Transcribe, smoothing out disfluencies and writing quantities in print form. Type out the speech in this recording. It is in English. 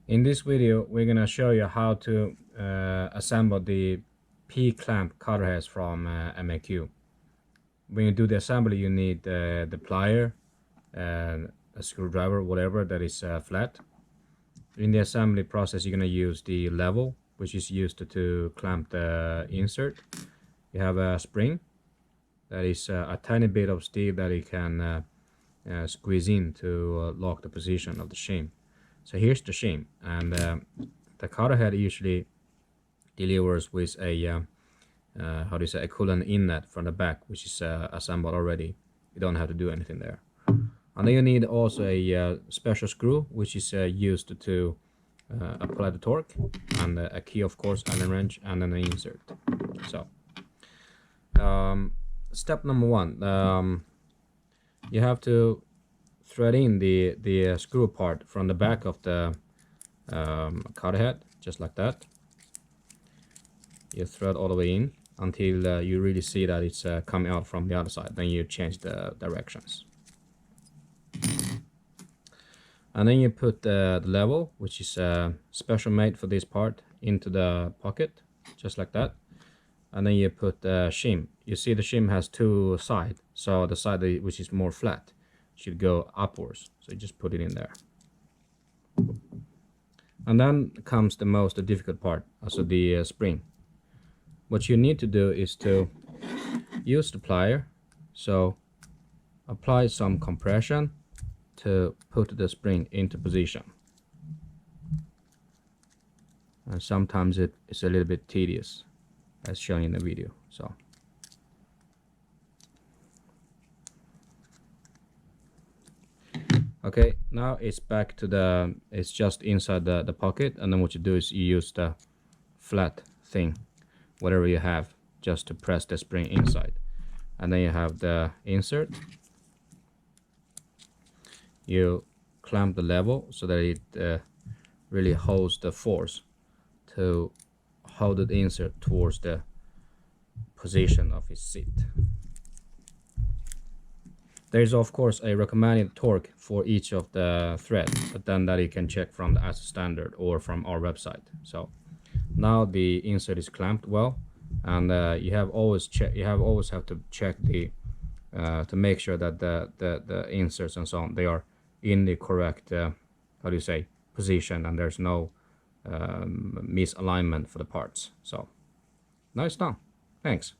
In this video, we're gonna show you how to assemble the P-clamp cotter heads from MAQ. When you do the assembly, you need the plier, a screwdriver, whatever that is flat. In the assembly process, you're gonna use the level, which is used to clamp the insert. You have a spring that is a tiny bit of steel that you can squeeze in to lock the position of the shim. So here's the shim, and the cotter head usually delivers with a how do you say, a coolant inlet from the back, which is assembled already. You don't have to do anything there. And then you need also a special screw, which is used to apply the torque, and a key, of course, Allen wrench, and then an insert. So step number one, you have to thread in the screw part from the back of the cotter head, just like that. You thread all the way in until you really see that it's coming out from the other side. Then you change the directions. And then you put the level, which is special made for this part, into the pocket, just like that. And then you put the shim. You see the shim has two sides, so the side which is more flat should go upwards. So you just put it in there. And then comes the most difficult part, also the spring. What you need to do is to use the plier, so apply some compression to put the spring into position. And sometimes it's a little bit tedious, as shown in the video. So okay, now it's back to it's just inside the pocket, and then what you do is you use the flat thing, whatever you have, just to press the spring inside. And then you have the insert. You clamp the level so that it really holds the force to hold the insert towards the position of its seat. There is of course a recommended torque for each of the threads, but then that you can check from the ASCII standard or from our website. So now the insert is clamped well, and you always have to check the to make sure that the inserts and so on, they are in the correct how do you say, position, and there's no misalignment for the parts. So now it's done. Thanks.